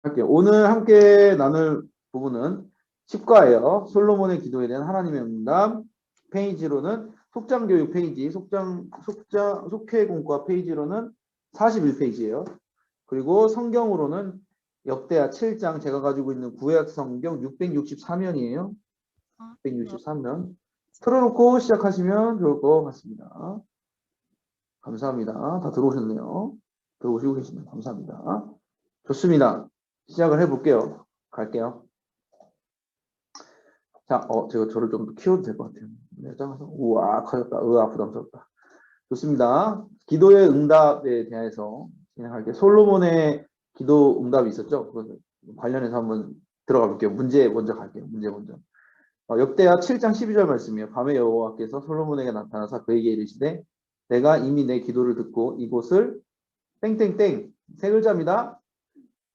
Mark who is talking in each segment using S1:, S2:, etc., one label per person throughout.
S1: 할게요. 오늘 함께 나눌 부분은 10과예요. 솔로몬의 기도에 대한 하나님의 응답. 페이지로는 속장교육 페이지, 속회공과 페이지로는 41페이지예요. 그리고 성경으로는 역대하 7장, 제가 가지고 있는 구약 성경 663면이에요. 663면. 틀어놓고 시작하시면 좋을 것 같습니다. 감사합니다. 다 들어오셨네요. 들어오시고 계시네요. 감사합니다. 좋습니다. 시작을 해볼게요. 갈게요. 자, 제가 저를 좀 더 키워도 될 것 같아요. 네, 작아서. 우와, 커졌다. 부담스럽다. 좋습니다. 기도의 응답에 대해서 진행할게요. 솔로몬의 기도 응답이 있었죠? 그거 관련해서 한번 들어가 볼게요. 문제 먼저 갈게요. 문제 먼저. 역대하 7장 12절 말씀이에요. 밤에 여호와께서 솔로몬에게 나타나서 그에게 이르시되 내가 이미 내 기도를 듣고 이곳을 땡땡땡 세 글자입니다.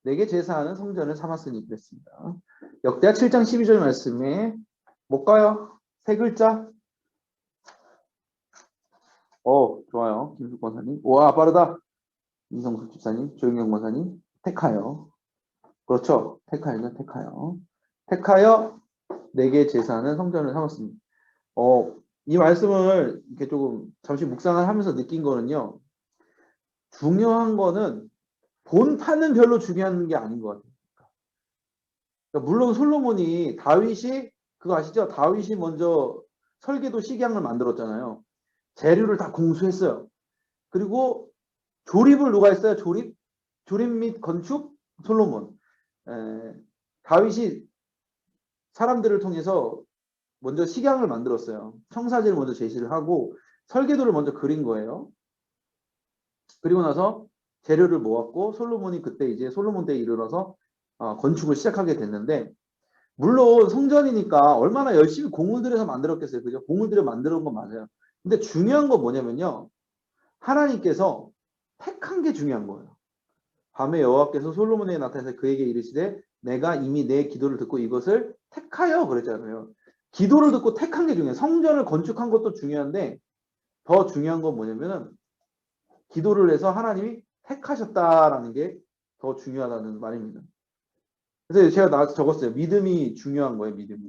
S1: 내게 제사하는 성전을 삼았으니 그랬습니다. 역대하 7장 12절 말씀에 뭘까요? 세 글자? 좋아요. 김숙 권사님. 와, 빠르다. 이성숙 집사님, 조영경 권사님. 택하여. 그렇죠. 택하여죠. 택하여. 택하여 내게 제사하는 성전을 삼았습니다. 이 말씀을 이렇게 조금 잠시 묵상을 하면서 느낀 거는요. 중요한 거는 본판은 별로 중요한 게 아닌 것 같아요. 그러니까 물론 솔로몬이 다윗이 그거 아시죠? 다윗이 먼저 설계도 식양을 만들었잖아요. 재료를 다 공수했어요. 그리고 조립을 누가 했어요? 조립 및 건축 솔로몬. 다윗이 사람들을 통해서 먼저 식양을 만들었어요. 청사진을 먼저 제시를 하고 설계도를 먼저 그린 거예요. 그리고 나서 재료를 모았고 솔로몬이 그때 이제 솔로몬 때에 이르러서 건축을 시작하게 됐는데 물론 성전이니까 얼마나 열심히 공을 들여서 만들었겠어요. 그죠? 공을 들여 만들은 건 맞아요. 근데 중요한 건 뭐냐면요. 하나님께서 택한 게 중요한 거예요. 밤에 여호와께서 솔로몬에게 나타나서 그에게 이르시되 내가 이미 내 기도를 듣고 이것을 택하여 그랬잖아요. 기도를 듣고 택한 게 중요해요. 성전을 건축한 것도 중요한데 더 중요한 건 뭐냐면은 기도를 해서 하나님이 택하셨다라는 게 더 중요하다는 말입니다. 그래서 제가 나와서 적었어요. 믿음이 중요한 거예요. 믿음이.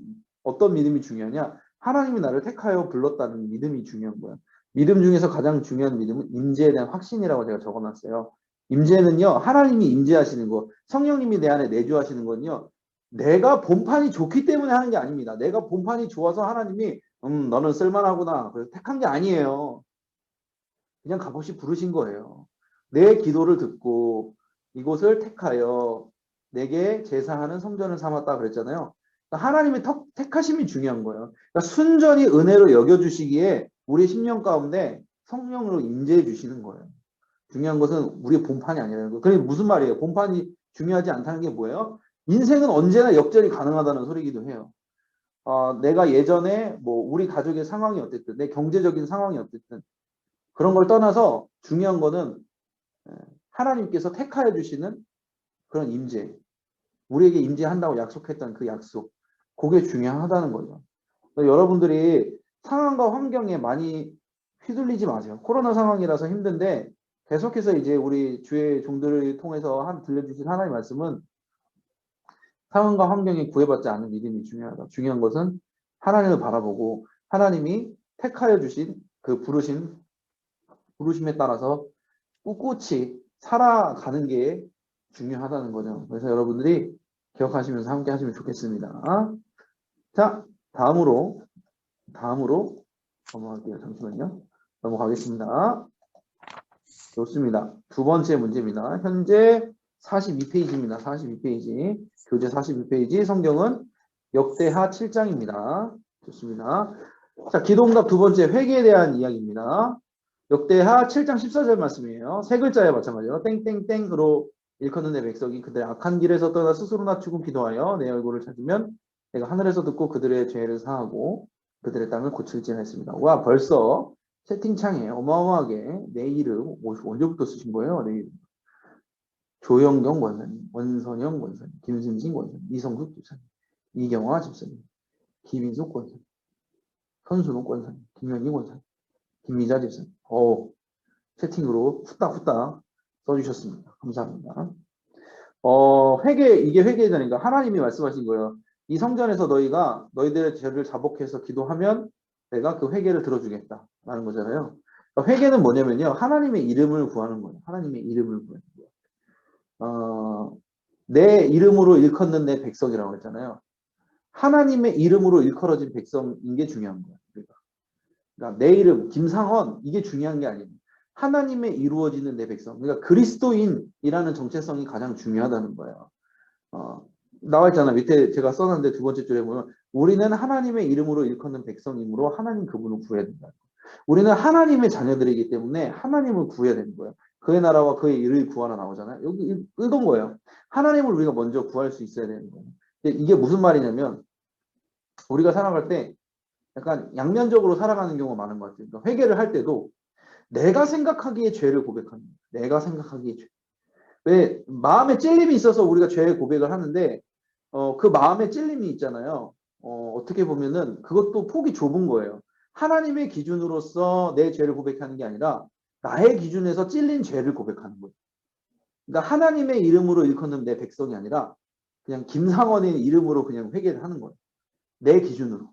S1: 어떤 믿음이 중요하냐? 하나님이 나를 택하여 불렀다는 믿음이 중요한 거예요. 믿음 중에서 가장 중요한 믿음은 임재에 대한 확신이라고 제가 적어놨어요. 임재는요. 하나님이 임재하시는 거. 성령님이 내 안에 내주하시는 건요. 내가 본판이 좋기 때문에 하는 게 아닙니다. 내가 본판이 좋아서 하나님이 너는 쓸만하구나. 그래서 택한 게 아니에요. 그냥 값없이 부르신 거예요. 내 기도를 듣고 이곳을 택하여 내게 제사하는 성전을 삼았다 그랬잖아요. 그러니까 하나님의 택하심이 중요한 거예요. 그러니까 순전히 은혜로 여겨주시기에 우리 심령 가운데 성령으로 임재해 주시는 거예요. 중요한 것은 우리의 본판이 아니라는 거예요. 그게 무슨 말이에요? 본판이 중요하지 않다는 게 뭐예요? 인생은 언제나 역전이 가능하다는 소리이기도 해요. 내가 예전에 뭐 우리 가족의 상황이 어땠든 내 경제적인 상황이 어땠든 그런 걸 떠나서 중요한 거는 하나님께서 택하여 주시는 그런 임재, 우리에게 임재한다고 약속했던 그 약속, 그게 중요하다는 거죠. 여러분들이 상황과 환경에 많이 휘둘리지 마세요. 코로나 상황이라서 힘든데 계속해서 이제 우리 주의 종들을 통해서 들려주신 하나님의 말씀은 상황과 환경에 구애받지 않은 믿음이 중요하다. 중요한 것은 하나님을 바라보고 하나님이 택하여 주신 그 부르심에 따라서 꿋꿋이 살아가는 게 중요하다는 거죠. 그래서 여러분들이 기억하시면서 함께 하시면 좋겠습니다. 자, 다음으로 넘어갈게요. 잠시만요. 넘어가겠습니다. 좋습니다. 두 번째 문제입니다. 현재 42페이지입니다. 42페이지. 교재 42페이지. 성경은 역대하 7장입니다. 좋습니다. 자, 기도응답 두 번째 회개에 대한 이야기입니다. 역대하 7장 14절 말씀이에요. 세 글자에 마찬가지로 땡땡땡으로 일컫는 내 백성이 그들의 악한 길에서 떠나 스스로 낮추고 기도하여 내 얼굴을 찾으면 내가 하늘에서 듣고 그들의 죄를 사하고 그들의 땅을 고칠지라 했습니다. 와, 벌써 채팅창에 어마어마하게 내 이름 언제부터 쓰신 거예요? 내 이름. 조영경 권사님, 원선영 권사님, 김순진 권사님, 이성숙 집사님, 이경화 집사님, 김인숙 권사님, 현순옥 권사님, 김현희 권사님, 김미자 집사님. 채팅으로 후딱후딱 써주셨습니다. 감사합니다. 이게 회개자니까 하나님이 말씀하신 거예요. 이 성전에서 너희들의 죄를 자복해서 기도하면 내가 그 회개를 들어주겠다라는 거잖아요. 그러니까 회개는 뭐냐면요. 하나님의 이름을 구하는 거예요. 하나님의 이름을 구하는 거예요. 내 이름으로 일컫는 내 백성이라고 했잖아요. 하나님의 이름으로 일컬어진 백성인 게 중요한 거예요. 그러니까 내 이름, 김상헌, 이게 중요한 게 아니에요. 하나님의 이루어지는 내 백성. 그러니까 그리스도인이라는 정체성이 가장 중요하다는 거예요. 나와 있잖아. 밑에 제가 써놨는데 두 번째 줄에 보면 우리는 하나님의 이름으로 일컫는 백성이므로 하나님 그분을 구해야 된다. 우리는 하나님의 자녀들이기 때문에 하나님을 구해야 되는 거예요. 그의 나라와 그의 일을 구하라 나오잖아요. 여기 이건 거예요. 하나님을 우리가 먼저 구할 수 있어야 되는 거예요. 이게 무슨 말이냐면 우리가 살아갈 때 약간 양면적으로 살아가는 경우가 많은 것 같아요. 그러니까 회개를 할 때도 내가 생각하기에 죄를 고백하는 거예요. 내가 생각하기에 죄. 왜 마음에 찔림이 있어서 우리가 죄의 고백을 하는데 그 마음에 찔림이 있잖아요. 어떻게 보면은 그것도 폭이 좁은 거예요. 하나님의 기준으로서 내 죄를 고백하는 게 아니라 나의 기준에서 찔린 죄를 고백하는 거예요. 그러니까 하나님의 이름으로 일컫는 내 백성이 아니라 그냥 김상원의 이름으로 그냥 회개를 하는 거예요. 내 기준으로.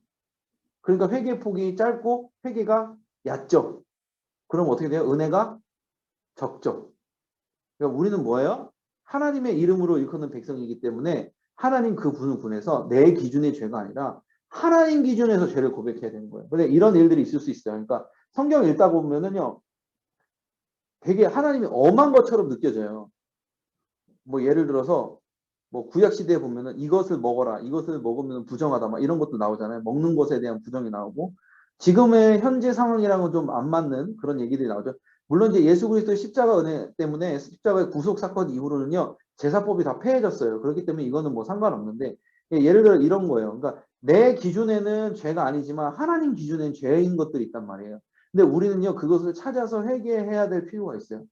S1: 그러니까 회개 폭이 짧고 회개가 얕죠. 그럼 어떻게 돼요? 은혜가 적죠. 그러니까 우리는 뭐예요? 하나님의 이름으로 일컫는 백성이기 때문에 하나님 그 분을 분해서 내 기준의 죄가 아니라 하나님 기준에서 죄를 고백해야 되는 거예요. 근데 이런 일들이 있을 수 있어요. 그러니까 성경 읽다 보면은요, 되게 하나님이 엄한 것처럼 느껴져요. 뭐 예를 들어서 뭐 구약 시대에 보면은 이것을 먹어라, 이것을 먹으면 부정하다, 막 이런 것도 나오잖아요. 먹는 것에 대한 부정이 나오고 지금의 현재 상황이랑은 좀 안 맞는 그런 얘기들이 나오죠. 물론 이제 예수 그리스도의 십자가 은혜 때문에 십자가의 구속 사건 이후로는요 제사법이 다 폐해졌어요. 그렇기 때문에 이거는 뭐 상관없는데 예를 들어 이런 거예요. 그러니까 내 기준에는 죄가 아니지만 하나님 기준엔 죄인 것들이 있단 말이에요. 근데 우리는요 그것을 찾아서 회개해야 될 필요가 있어요.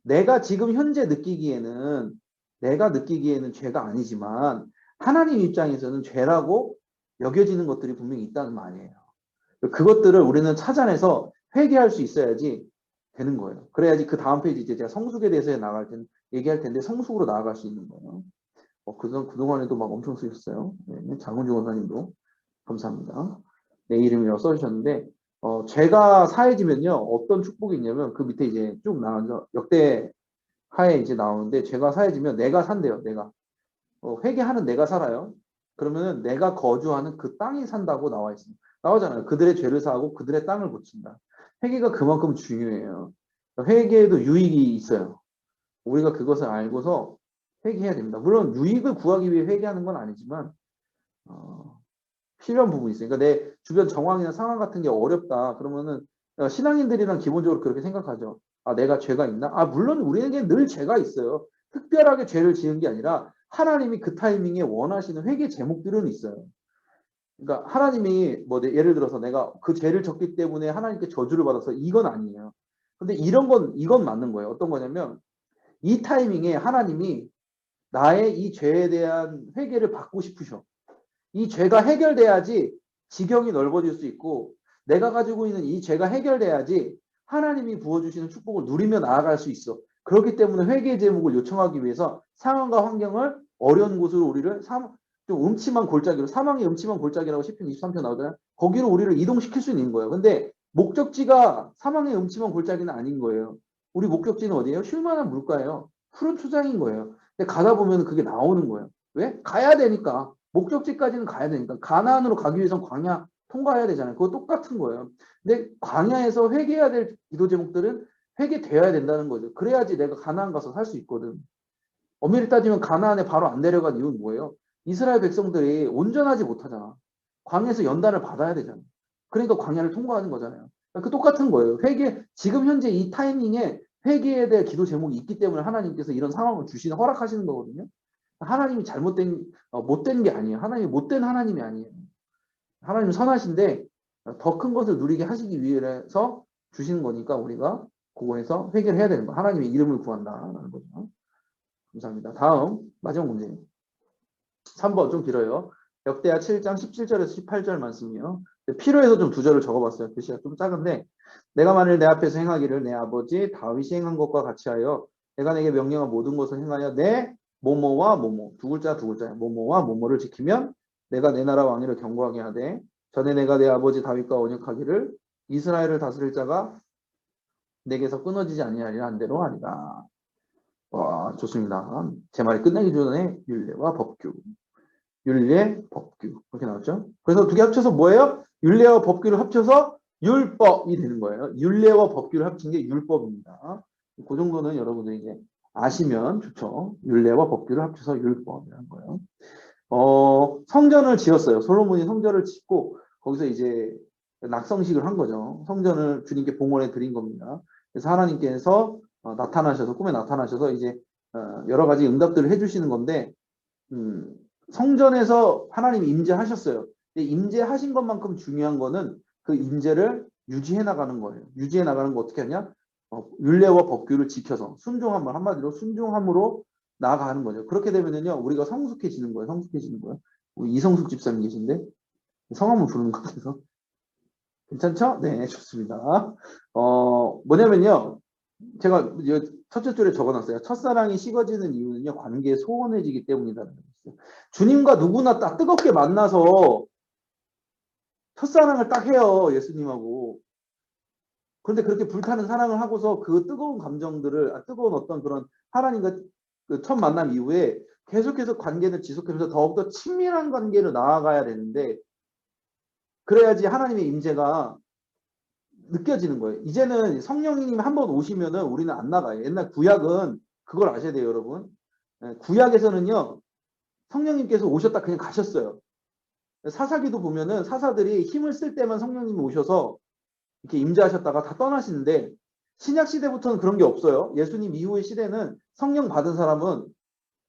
S1: 내가 지금 현재 느끼기에는 내가 느끼기에는 죄가 아니지만 하나님 입장에서는 죄라고 여겨지는 것들이 분명히 있다는 말이에요. 그것들을 우리는 찾아내서 회개할 수 있어야지 되는 거예요. 그래야지 그 다음 페이지 이제 제가 성숙에 대해서 나갈 텐 얘기할 텐데 성숙으로 나아갈 수 있는 거예요. 그동안에도 막 엄청 쓰셨어요. 네, 장훈주 원사님도 감사합니다. 내 이름이라고 써주셨는데 죄가 사해지면요 어떤 축복이 있냐면 그 밑에 이제 쭉 나와서 역대 하에 이제 나오는데 죄가 사해지면 내가 산대요. 내가 회개하는 내가 살아요. 그러면은 내가 거주하는 그 땅이 산다고 나와 있습니다. 나오잖아요. 그들의 죄를 사하고 그들의 땅을 고친다. 회개가 그만큼 중요해요. 회개에도 유익이 있어요. 우리가 그것을 알고서 회개해야 됩니다. 물론 유익을 구하기 위해 회개하는 건 아니지만 필요한 부분이 있어요. 그러니까 내 주변 정황이나 상황 같은 게 어렵다. 그러면은 신앙인들이랑 기본적으로 그렇게 생각하죠. 아, 내가 죄가 있나? 아, 물론 우리에게 늘 죄가 있어요. 특별하게 죄를 지은 게 아니라 하나님이 그 타이밍에 원하시는 회개 제목들은 있어요. 그러니까 하나님이 뭐 예를 들어서 내가 그 죄를 졌기 때문에 하나님께 저주를 받아서 이건 아니에요. 근데 이건 맞는 거예요. 어떤 거냐면 이 타이밍에 하나님이 나의 이 죄에 대한 회개를 받고 싶으셔. 이 죄가 해결돼야지 지경이 넓어질 수 있고 내가 가지고 있는 이 죄가 해결돼야지 하나님이 부어주시는 축복을 누리며 나아갈 수 있어. 그렇기 때문에 회개 제목을 요청하기 위해서 상황과 환경을 어려운 곳으로 우리를 좀 음침한 골짜기로 사망의 음침한 골짜기라고 시편 23편 나오잖아요. 거기로 우리를 이동시킬 수 있는 거예요. 근데 목적지가 사망의 음침한 골짜기는 아닌 거예요. 우리 목적지는 어디예요? 쉴만한 물가예요. 푸른 초장인 거예요. 근데 가다 보면 그게 나오는 거예요. 왜? 가야 되니까. 목적지까지는 가야 되니까. 가나안으로 가기 위해선 광야 통과해야 되잖아요. 그거 똑같은 거예요. 근데 광야에서 회개해야 될 기도 제목들은 회개되어야 된다는 거죠. 그래야지 내가 가나안 가서 살 수 있거든. 엄밀히 따지면 가나안에 바로 안 내려간 이유는 뭐예요? 이스라엘 백성들이 온전하지 못하잖아. 광야에서 연단을 받아야 되잖아. 그러니까 광야를 통과하는 거잖아요. 그 똑같은 거예요. 지금 현재 이 타이밍에 회개에 대한 기도 제목이 있기 때문에 하나님께서 이런 상황을 허락하시는 거거든요. 하나님이 못된 게 아니에요. 하나님이 못된 하나님이 아니에요. 하나님은 선하신데 더 큰 것을 누리게 하시기 위해서 주시는 거니까 우리가 그거에서 회개를 해야 되는 거. 하나님의 이름을 구한다라는 거죠. 감사합니다. 다음 마지막 문제. 3번 좀 길어요. 역대하 7장 17절에서 18절 말씀이요. 필요해서 좀 두 절을 적어봤어요. 글씨가 좀 작은데 내가 만일 내 앞에서 행하기를 내 아버지 다윗이 행한 것과 같이 하여 내가 내게 명령한 모든 것을 행하여 내 뭐뭐와 뭐뭐 두 글자 두 글자야. 뭐뭐와 뭐뭐를 지키면 내가 내 나라 왕위를 견고하게 하되 전에 내가 내 아버지 다윗과 언약하기를 이스라엘을 다스릴 자가 내게서 끊어지지 아니하리라 한 대로 하리라. 와, 좋습니다. 제 말이 끝나기 전에 율례와 법규. 율례, 법규. 그렇게 나왔죠? 그래서 두 개 합쳐서 뭐예요? 율례와 법규를 합쳐서 율법이 되는 거예요. 율례와 법규를 합친 게 율법입니다. 그 정도는 여러분들이 이제 아시면 좋죠. 율례와 법규를 합쳐서 율법이라는 거예요. 성전을 지었어요. 솔로몬이 성전을 짓고 거기서 이제 낙성식을 한 거죠. 성전을 주님께 봉헌해 드린 겁니다. 그래서 하나님께서 나타나셔서 꿈에 나타나셔서 이제 여러 가지 응답들을 해주시는 건데 성전에서 하나님이 임재하셨어요. 근데 임재하신 것만큼 중요한 거는 그 임재를 유지해 나가는 거예요. 유지해 나가는 거 어떻게 하냐? 율례와 법규를 지켜서 순종함을 한마디로 순종함으로 나아가는 거죠. 그렇게 되면은요 우리가 성숙해지는 거예요. 성숙해지는 거예요. 우리 이성숙 집사님 계신데 성함을 부르는 것 같아서 괜찮죠? 네, 좋습니다. 뭐냐면요 제가 첫째 줄에 적어놨어요. 첫사랑이 식어지는 이유는요 관계에 소원해지기 때문이라는 거예요. 주님과 누구나 딱 뜨겁게 만나서 첫사랑을 딱 해요. 예수님하고. 그런데 그렇게 불타는 사랑을 하고서 그 뜨거운 감정들을 뜨거운 어떤 그런 하나님과 그 첫 만남 이후에 계속해서 관계를 지속하면서 더욱더 친밀한 관계로 나아가야 되는데 그래야지 하나님의 임재가 느껴지는 거예요. 이제는 성령님이 한번 오시면은 우리는 안 나가요. 옛날 구약은 그걸 아셔야 돼요, 여러분. 구약에서는요 성령님께서 오셨다 그냥 가셨어요. 사사기도 보면은 사사들이 힘을 쓸 때만 성령님이 오셔서 이렇게 임재하셨다가 다 떠나시는데 신약 시대부터는 그런 게 없어요. 예수님 이후의 시대는 성령 받은 사람은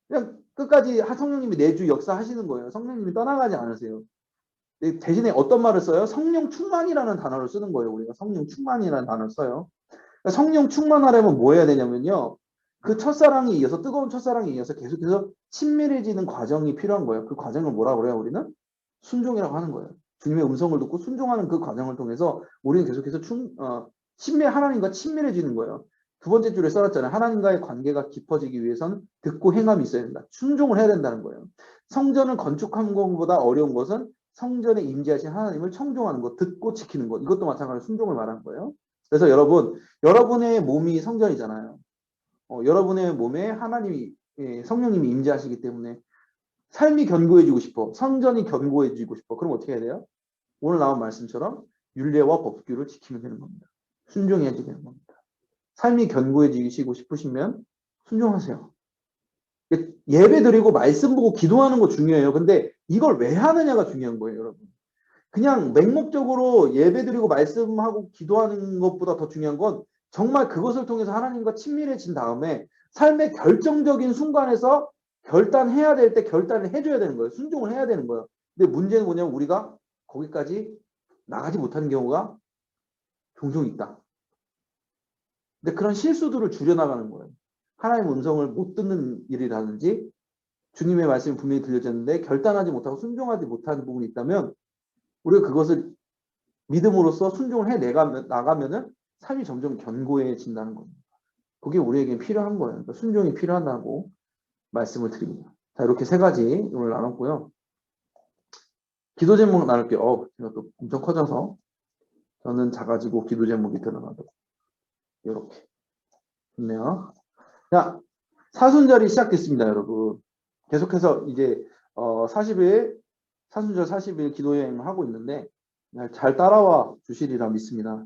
S1: 그냥 끝까지 성령님이 내주 역사하시는 거예요. 성령님이 떠나가지 않으세요. 대신에 어떤 말을 써요? 성령 충만이라는 단어를 쓰는 거예요. 우리가 성령 충만이라는 단어를 써요. 그러니까 성령 충만하려면 뭐 해야 되냐면요. 그 첫사랑에 이어서 뜨거운 첫사랑에 이어서 계속해서 친밀해지는 과정이 필요한 거예요. 그 과정을 뭐라고 그래요? 우리는 순종이라고 하는 거예요. 주님의 음성을 듣고 순종하는 그 과정을 통해서 우리는 계속해서 하나님과 친밀해지는 거예요. 두 번째 줄에 써놨잖아요. 하나님과의 관계가 깊어지기 위해서는 듣고 행함이 있어야 된다. 순종을 해야 된다는 거예요. 성전을 건축한 것보다 어려운 것은 성전에 임재하신 하나님을 청종하는 것, 듣고 지키는 것. 이것도 마찬가지로 순종을 말하는 거예요. 그래서 여러분의 몸이 성전이잖아요. 여러분의 몸에 하나님이, 성령님이 임재하시기 때문에 삶이 견고해지고 싶어. 성전이 견고해지고 싶어. 그럼 어떻게 해야 돼요? 오늘 나온 말씀처럼 율례와 법규를 지키면 되는 겁니다. 순종해야 되는 겁니다. 삶이 견고해지시고 싶으시면 순종하세요. 예배 드리고 말씀 보고 기도하는 거 중요해요. 근데 이걸 왜 하느냐가 중요한 거예요, 여러분. 그냥 맹목적으로 예배 드리고 말씀하고 기도하는 것보다 더 중요한 건 정말 그것을 통해서 하나님과 친밀해진 다음에 삶의 결정적인 순간에서 결단해야 될 때 결단을 해줘야 되는 거예요. 순종을 해야 되는 거예요. 근데 문제는 뭐냐면 우리가 거기까지 나가지 못하는 경우가 종종 있다. 근데 그런 실수들을 줄여나가는 거예요. 하나님의 음성을 못 듣는 일이라든지 주님의 말씀이 분명히 들려졌는데 결단하지 못하고 순종하지 못하는 부분이 있다면 우리가 그것을 믿음으로써 순종을 나가면은 삶이 점점 견고해진다는 겁니다. 그게 우리에게 필요한 거예요. 그러니까 순종이 필요하다고 말씀을 드립니다. 자, 이렇게 세 가지 오늘 나눴고요. 기도 제목 나눌게요. 제가 또 엄청 커져서 저는 작아지고 기도 제목이 드러나도록. 이렇게. 좋네요. 자, 사순절이 시작됐습니다, 여러분. 계속해서 이제 40일, 사순절 40일 기도 여행을 하고 있는데 잘 따라와 주시리라 믿습니다.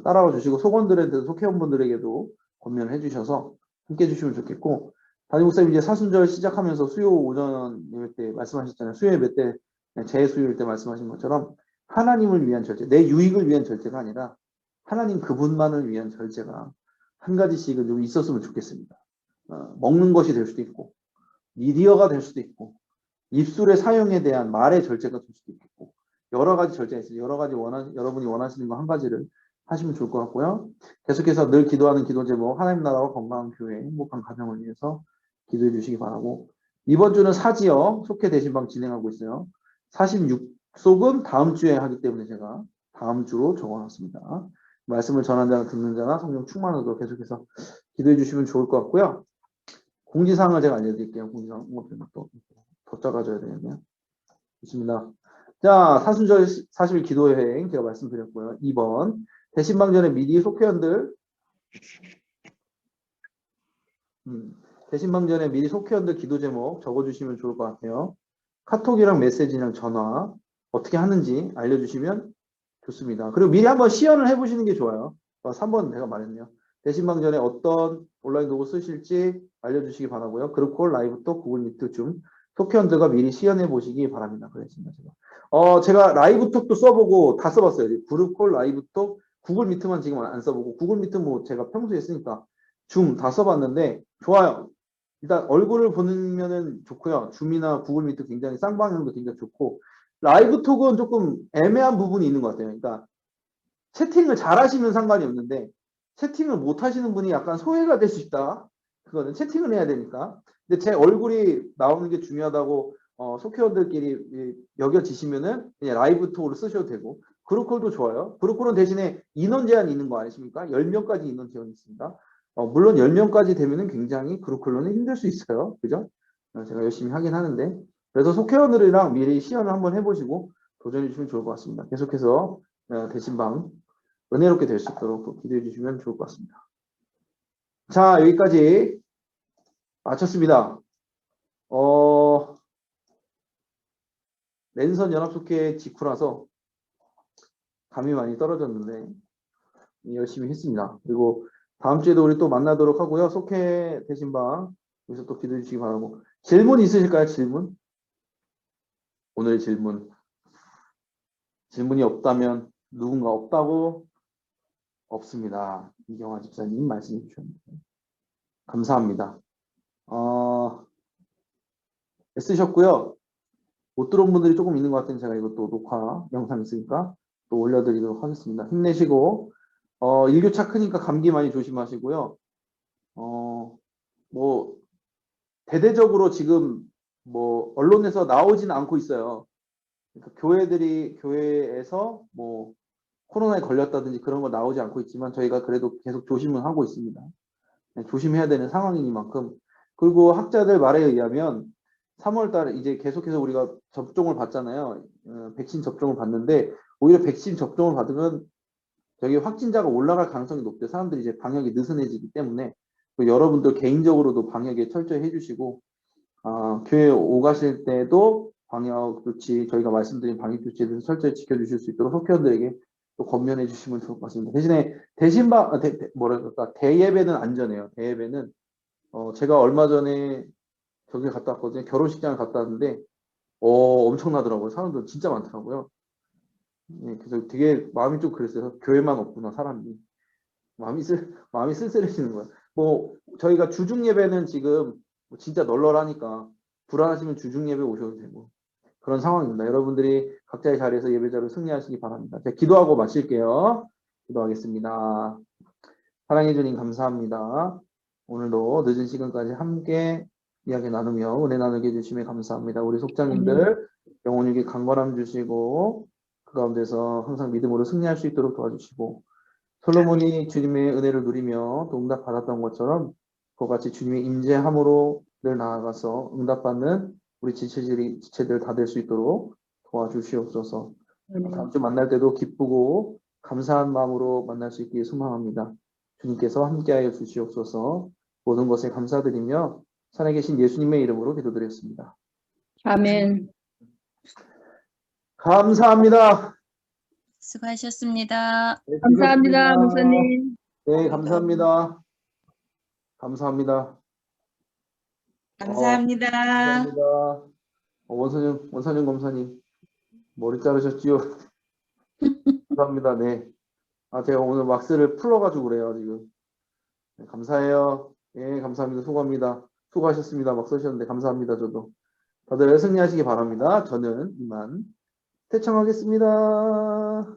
S1: 따라와 주시고 속원들한테도 속회원분들에게도 권면을 해주셔서 함께 해주시면 좋겠고 담임 목사님 이제 사순절 시작하면서 수요 오전 예배 때 말씀하셨잖아요. 수요 예배 때 재수요일 때 말씀하신 것처럼 하나님을 위한 절제, 내 유익을 위한 절제가 아니라 하나님 그분만을 위한 절제가 한 가지씩은 좀 있었으면 좋겠습니다. 먹는 것이 될 수도 있고 미디어가 될 수도 있고 입술의 사용에 대한 말의 절제가 될 수도 있겠고 여러 가지 절제가 있어요. 여러 가지 여러분이 원하시는 거 한 가지를 하시면 좋을 것 같고요. 계속해서 늘 기도하는 기도 제목 하나님 나라와 건강한 교회 행복한 가정을 위해서 기도해 주시기 바라고 이번 주는 사지역 속회 대신방 진행하고 있어요. 46속은 다음 주에 하기 때문에 제가 다음 주로 적어놨습니다. 말씀을 전하는 자나 듣는 자나 성령 충만하도록 계속해서 기도해 주시면 좋을 것 같고요. 공지사항을 제가 알려드릴게요. 공지사항 더 작아져야 되겠네요. 좋습니다. 자, 사순절 40일 기도여행 제가 말씀드렸고요. 2번 대신방전에 미리 속회원들 대신방전에 미리 속회원들 기도 제목 적어주시면 좋을 것 같아요. 카톡이랑 메시지랑 전화 어떻게 하는지 알려주시면 좋습니다. 그리고 미리 한번 시연을 해보시는 게 좋아요. 3번 제가 말했네요. 대신방전에 어떤 온라인 도구 쓰실지 알려주시기 바라고요. 그룹콜, 라이브톡, 구글 미트, 줌 속회원들과 미리 시연해 보시기 바랍니다. 그랬습니다. 제가 라이브톡도 써보고 다 써봤어요. 그룹콜, 라이브톡, 구글 미트만 지금 안 써보고 구글 미트 뭐 제가 평소에 쓰니까 줌 다 써봤는데 좋아요. 일단 얼굴을 보면은 좋고요. 줌이나 구글 미트 굉장히 쌍방향도 굉장히 좋고 라이브톡은 조금 애매한 부분이 있는 것 같아요. 그러니까 채팅을 잘 하시면 상관이 없는데 채팅을 못 하시는 분이 약간 소외가 될 수 있다. 그거는 채팅을 해야 되니까. 근데 제 얼굴이 나오는 게 중요하다고 속회원들끼리 여겨지시면은 그냥 라이브톡으로 쓰셔도 되고 그룹콜도 좋아요. 그룹콜은 대신에 인원 제한이 있는 거 아십니까? 10명까지 인원 제한이 있습니다. 물론 10명까지 되면은 굉장히 그룹콜로는 힘들 수 있어요. 그죠? 제가 열심히 하긴 하는데 그래서 속회원들이랑 미리 시연을 한번 해보시고 도전해 주시면 좋을 것 같습니다. 계속해서 대신방 은혜롭게 될 수 있도록 기도해 주시면 좋을 것 같습니다. 자, 여기까지 마쳤습니다. 랜선 연합속회 직후라서 감이 많이 떨어졌는데 열심히 했습니다. 그리고 다음 주에도 우리 또 만나도록 하고요. 속회 대신방 여기서 또 기도해 주시기 바라고. 질문 있으실까요? 질문? 오늘의 질문. 질문이 없다면 누군가 없다고? 없습니다. 이경화 집사님 말씀해 주셨는데 감사합니다. 애쓰셨고요. 못 들어온 분들이 조금 있는 것 같으니 제가 이것도 녹화 영상 있으니까 또 올려드리도록 하겠습니다. 힘내시고 1교차 크니까 감기 많이 조심하시고요. 뭐 대대적으로 지금 뭐 언론에서 나오지는 않고 있어요. 그러니까 교회에서 뭐 코로나에 걸렸다든지 그런 거 나오지 않고 있지만 저희가 그래도 계속 조심을 하고 있습니다. 조심해야 되는 상황이니만큼. 그리고 학자들 말에 의하면 3월 달에 이제 계속해서 우리가 접종을 받잖아요. 백신 접종을 받는데 오히려 백신 접종을 받으면 저기 확진자가 올라갈 가능성이 높대요. 사람들이 이제 방역이 느슨해지기 때문에 여러분들 개인적으로도 방역에 철저히 해주시고 교회 오가실 때도 방역 조치 저희가 말씀드린 방역 조치에 대해서 철저히 지켜주실 수 있도록 속회원들에게 또 권면해 주시면 좋을 것 같습니다. 대신에 뭐랄까 대예배는 안전해요. 대예배는 제가 얼마 전에 저기 갔다 왔거든요. 결혼식장을 갔다 왔는데 엄청나더라고요. 사람들 진짜 많더라고요. 예, 그래서 되게 마음이 좀 그랬어요. 교회만 없구나 사람이. 마음이 쓸쓸해지는 거예요. 뭐 저희가 주중 예배는 지금 뭐 진짜 널널하니까 불안하시면 주중 예배 오셔도 되고 그런 상황입니다. 여러분들이 각자의 자리에서 예배자로 승리하시기 바랍니다. 제가 기도하고 마칠게요. 기도하겠습니다. 사랑해 주님 감사합니다. 오늘도 늦은 시간까지 함께 이야기 나누며 은혜 나누게 해주심에 감사합니다. 우리 속장님들 영혼에게 강건함 주시고 그 가운데서 항상 믿음으로 승리할 수 있도록 도와주시고 솔로몬이 주님의 은혜를 누리며 또 응답 받았던 것처럼 그와 같이 주님의 임재함으로 늘 나아가서 응답받는 우리 지체들 다 될 수 있도록 도와주시옵소서. 다음 주 만날 때도 기쁘고 감사한 마음으로 만날 수 있기를 소망합니다. 주님께서 함께하여 주시옵소서. 모든 것에 감사드리며 산에 계신 예수님의 이름으로 기도드렸습니다.
S2: 아멘.
S1: 감사합니다.
S3: 수고하셨습니다.
S1: 네,
S2: 감사합니다,
S1: 수고하셨습니다.
S2: 목사님.
S1: 네, 감사합니다. 감사합니다.
S3: 감사합니다.
S1: 감사합니다. 원선영 검사님 머리 자르셨지요? 감사합니다. 네. 제가 오늘 왁스를 풀러가지고 그래요 지금. 네, 감사해요. 예, 감사합니다. 수고합니다. 수고하셨습니다. 막 쓰셨는데 감사합니다. 저도. 다들 승리하시기 바랍니다. 저는 이만 퇴청하겠습니다.